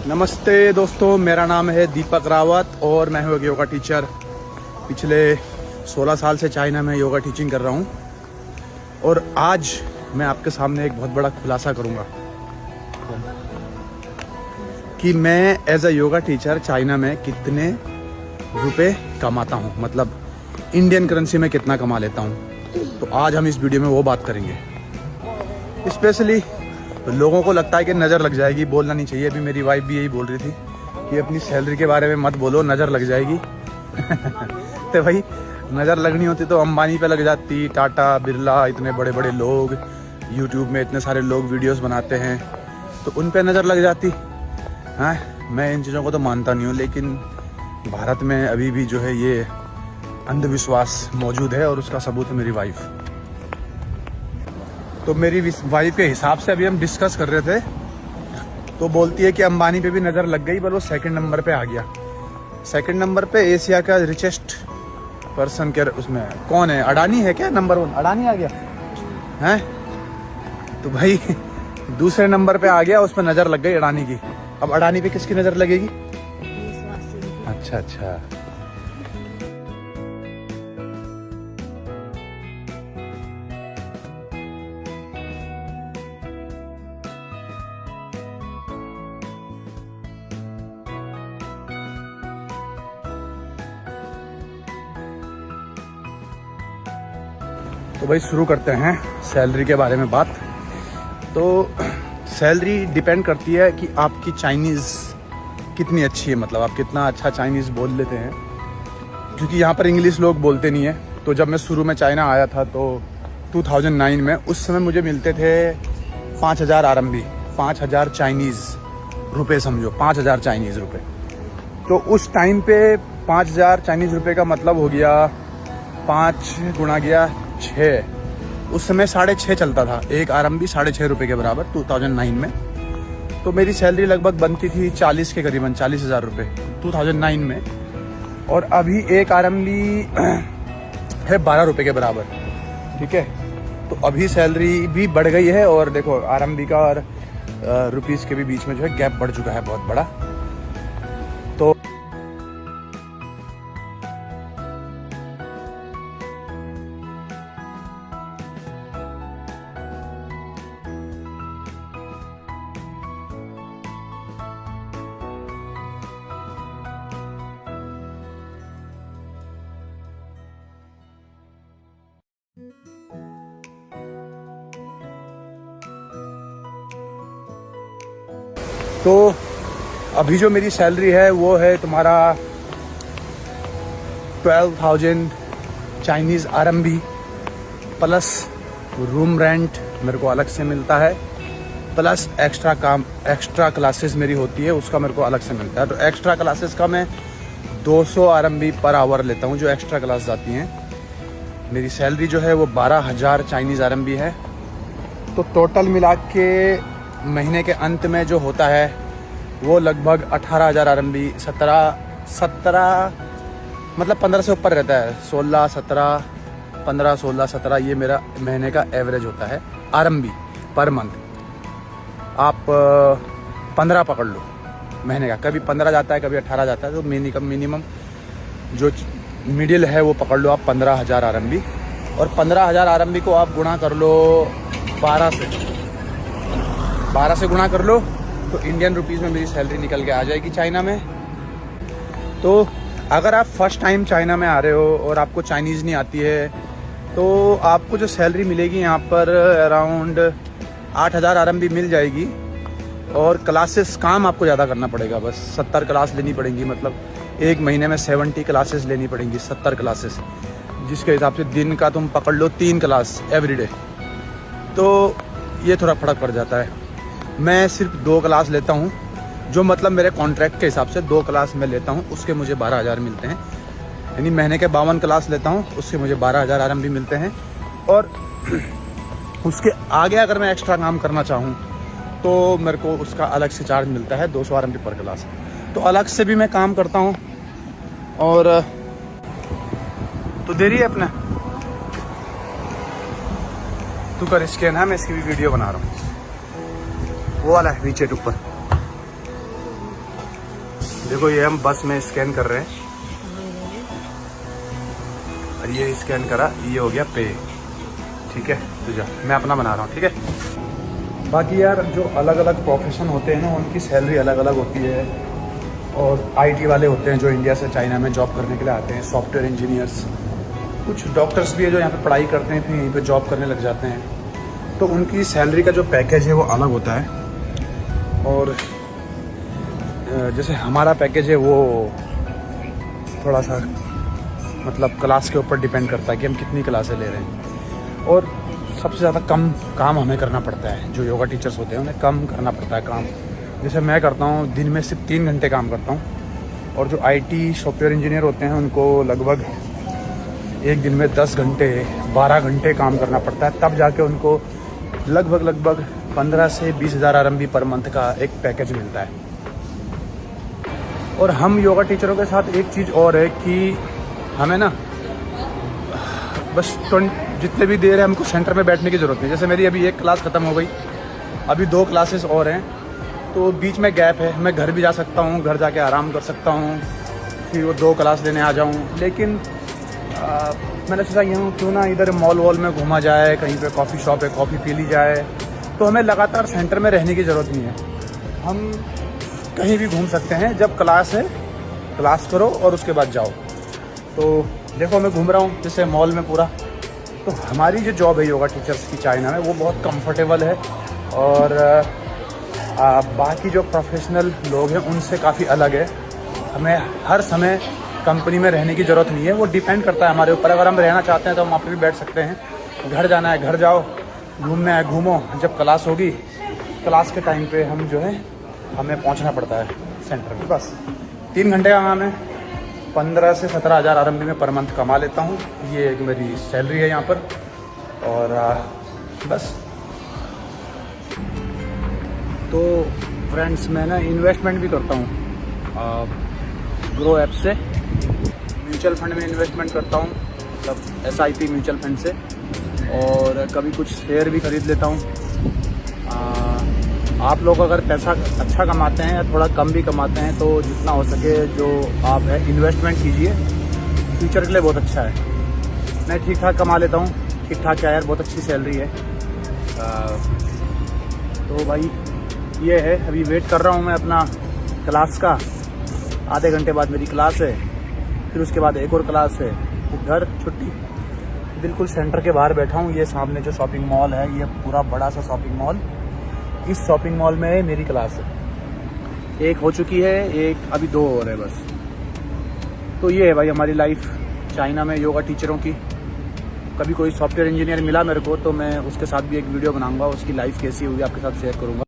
नमस्ते दोस्तों, मेरा नाम है दीपक रावत और मैं हूँ एक योगा टीचर। पिछले 16 साल से चाइना में योगा टीचिंग कर रहा हूँ और आज मैं आपके सामने एक बहुत बड़ा खुलासा करूँगा कि मैं as a yoga teacher China में कितने रुपए कमाता हूँ, मतलब इंडियन करेंसी में कितना कमा लेता हूँ। तो आज हम इस वीडियो में वो बात करेंगे। स्पेशली लोगों को लगता है कि नज़र लग जाएगी, बोलना नहीं चाहिए। अभी मेरी वाइफ भी यही बोल रही थी कि अपनी सैलरी के बारे में मत बोलो, नज़र लग जाएगी। तो भाई नज़र लगनी होती तो अंबानी पे लग जाती, टाटा बिरला, इतने बड़े बड़े लोग यूट्यूब में इतने सारे लोग वीडियोस बनाते हैं तो उन पे नज़र लग जाती। हाँ, मैं इन चीज़ों को तो मानता नहीं हूँ, लेकिन भारत में अभी भी जो है ये अंधविश्वास मौजूद है और उसका सबूत है मेरी वाइफ। तो मेरी वाइफ के हिसाब से अभी हम डिस्कस कर रहे थे तो बोलती है कि अंबानी पे भी नज़र लग गई, पर वो सेकंड नंबर पे आ गया। सेकंड नंबर पे एशिया का रिचेस्ट पर्सन के उसमें कौन है? अडानी है क्या? नंबर 1 अडानी आ गया है। तो भाई दूसरे नंबर पे आ गया, उस पर नज़र लग गई अडानी की। अब अडानी पे किसकी नज़र लगेगी? अच्छा। तो भाई शुरू करते हैं सैलरी के बारे में बात। तो सैलरी डिपेंड करती है कि आपकी चाइनीज़ कितनी अच्छी है, मतलब आप कितना अच्छा चाइनीज़ बोल लेते हैं, क्योंकि यहाँ पर इंग्लिश लोग बोलते नहीं है। तो जब मैं शुरू में चाइना आया था तो 2009 में, उस समय मुझे मिलते थे 5000 RMB, 5000 चाइनीज़ रुपये, समझो 5000 चाइनीज़ रुपये। तो उस टाइम पे 5000 चाइनीज़ रुपये का मतलब हो गया 5 गुणा गया 6, उस समय 6.5 चलता था, 1 RMB 6.5 रुपये के बराबर 2009 में। तो मेरी सैलरी लगभग बनती थी 40 के करीबन, 40,000 रुपये 2009 में। और अभी 1 RMB है 12 रुपये के बराबर, ठीक है। तो अभी सैलरी भी बढ़ गई है और देखो RMB का और रुपीज़ के भी बीच में जो है गैप बढ़ चुका है बहुत बड़ा। तो अभी जो मेरी सैलरी है वो है तुम्हारा 12,000 Chinese RMB plus room rent मेरे को अलग से मिलता है, प्लस एक्स्ट्रा क्लासेस मेरी होती है उसका मेरे को अलग से मिलता है। तो एक्स्ट्रा क्लासेस का मैं 200 RMB पर आवर लेता हूँ जो एक्स्ट्रा क्लास जाती हैं। मेरी सैलरी जो है वो 12,000 चाइनीज़ RMB है। तो टोटल मिला के महीने के अंत में जो होता है वो लगभग 18,000 RMB, 17 मतलब 15 से ऊपर रहता है, 16, 17, 15, 16, 17, ये मेरा महीने का एवरेज होता है RMB पर मंथ। आप 15 पकड़ लो महीने का, कभी 15 जाता है कभी 18 जाता है। तो मिनिमम जो मिडिल है वो पकड़ लो आप 15,000 RMB। और 15,000 RMB को आप गुणा कर लो 12 से गुणा कर लो तो इंडियन रुपीज़ में मेरी सैलरी निकल के आ जाएगी चाइना में। तो अगर आप फर्स्ट टाइम चाइना में आ रहे हो और आपको चाइनीज़ नहीं आती है तो आपको जो सैलरी मिलेगी यहाँ पर अराउंड 8,000 RMB मिल जाएगी। और क्लासेस काम आपको ज़्यादा करना पड़ेगा, बस 70 क्लास लेनी पड़ेंगी, मतलब एक महीने में 70 क्लासेस लेनी पड़ेंगी, 70 क्लासेस, जिसके हिसाब से दिन का तुम पकड़ लो 3 क्लास एवरीडे। तो ये थोड़ा फर्क पड़ जाता है। मैं सिर्फ 2 क्लास लेता हूँ, जो मतलब मेरे कॉन्ट्रैक्ट के हिसाब से 2 क्लास मैं लेता हूँ, उसके मुझे 12,000 मिलते हैं। यानी महीने के 52 क्लास लेता हूँ, उसके मुझे 12,000 RMB मिलते हैं। और उसके आगे अगर मैं एक्स्ट्रा काम करना चाहूँ तो मेरे को उसका अलग से चार्ज मिलता है 200 RMB पर क्लास। तो अलग से भी मैं काम करता हूँ। और तो दे रही है अपना, तू कर स्कैन है, मैं इसकी भी वीडियो बना रहा हूँ। वो वाला है नीचे ऊपर। देखो ये हम बस में स्कैन कर रहे हैं और ये स्कैन करा, ये हो गया पे। ठीक है, तो जा मैं अपना बना रहा हूँ। ठीक है, बाकी यार जो अलग अलग प्रोफेशन होते हैं ना, उनकी सैलरी अलग अलग होती है। और आईटी वाले होते हैं जो इंडिया से चाइना में जॉब करने के लिए आते हैं, सॉफ्टवेयर इंजीनियर्स, कुछ डॉक्टर्स भी है जो यहाँ पे पढ़ाई करते हैं फिर यहीं पे जॉब करने लग जाते हैं, तो उनकी सैलरी का जो पैकेज है वो अलग होता है। और जैसे हमारा पैकेज है वो थोड़ा सा मतलब क्लास के ऊपर डिपेंड करता है कि हम कितनी क्लासें ले रहे हैं। और सबसे ज़्यादा कम काम हमें करना पड़ता है, जो योगा टीचर्स होते हैं उन्हें कम करना पड़ता है काम। जैसे मैं करता हूँ दिन में सिर्फ 3 घंटे काम करता हूँ, और जो आईटी सॉफ्टवेयर इंजीनियर होते हैं उनको लगभग एक दिन में 10 घंटे 12 घंटे काम करना पड़ता है, तब जाके उनको लगभग 15 से 20,000 RMB पर मंथ का एक पैकेज मिलता है। और हम योगा टीचरों के साथ एक चीज़ और है कि हमें ना बस जितने भी देर है हमको सेंटर में बैठने की ज़रूरत नहीं। जैसे मेरी अभी एक क्लास ख़त्म हो गई, अभी 2 क्लासेस और हैं, तो बीच में गैप है, मैं घर भी जा सकता हूँ, घर जाके आराम कर सकता हूँ, फिर वो 2 क्लास लेने आ जाऊँ। लेकिन मैंने सोचा यूँ क्यों ना इधर मॉल वॉल में घूमा जाए, कहीं पे कॉफ़ी शॉप है कॉफ़ी पी ली जाए, तो हमें लगातार सेंटर में रहने की ज़रूरत नहीं है, हम कहीं भी घूम सकते हैं। जब क्लास है क्लास करो और उसके बाद जाओ। तो देखो मैं घूम रहा हूँ जैसे मॉल में पूरा। तो हमारी जो जॉब है योगा टीचर्स की चाइना में वो बहुत कंफर्टेबल है, और बाकी जो प्रोफेशनल लोग हैं उनसे काफ़ी अलग है। हमें हर समय कंपनी में रहने की ज़रूरत नहीं है, वो डिपेंड करता है हमारे ऊपर। अगर हम रहना चाहते हैं तो हम वहाँ पे भी बैठ सकते हैं, घर जाना है घर जाओ, घूमना है घूमो। जब क्लास होगी क्लास के टाइम पे हम जो है हमें पहुँचना पड़ता है सेंटर में। बस 3 घंटे का काम है, 15 से 17,000 RMB में पर मंथ कमा लेता हूँ। ये एक मेरी सैलरी है यहाँ पर। और बस तो फ्रेंड्स मैं ना इन्वेस्टमेंट भी करता हूँ ग्रो ऐप से, म्यूचुअल फंड में इन्वेस्टमेंट करता हूँ, मतलब SIP म्यूचुअल फंड से। और कभी कुछ शेयर भी खरीद लेता हूँ। आप लोग अगर पैसा अच्छा कमाते हैं या थोड़ा कम भी कमाते हैं तो जितना हो सके जो आप है इन्वेस्टमेंट कीजिए, फ्यूचर के लिए बहुत अच्छा है। मैं ठीक ठाक कमा लेता हूँ, ठीक ठाक क्या यार, बहुत अच्छी सैलरी है। तो भाई ये है, अभी वेट कर रहा हूँ मैं अपना क्लास का। आधे घंटे बाद मेरी क्लास है, फिर उसके बाद एक और क्लास है, फिर घर छुट्टी। बिल्कुल सेंटर के बाहर बैठा हूँ। ये सामने जो शॉपिंग मॉल है, ये पूरा बड़ा सा शॉपिंग मॉल, इस शॉपिंग मॉल में मेरी क्लास है। एक हो चुकी है, एक अभी 2 और है बस। तो ये है भाई हमारी लाइफ चाइना में योगा टीचरों की। कभी कोई सॉफ्टवेयर इंजीनियर मिला मेरे को तो मैं उसके साथ भी एक वीडियो बनाऊंगा, उसकी लाइफ कैसी हुई आपके साथ शेयर करूंगा।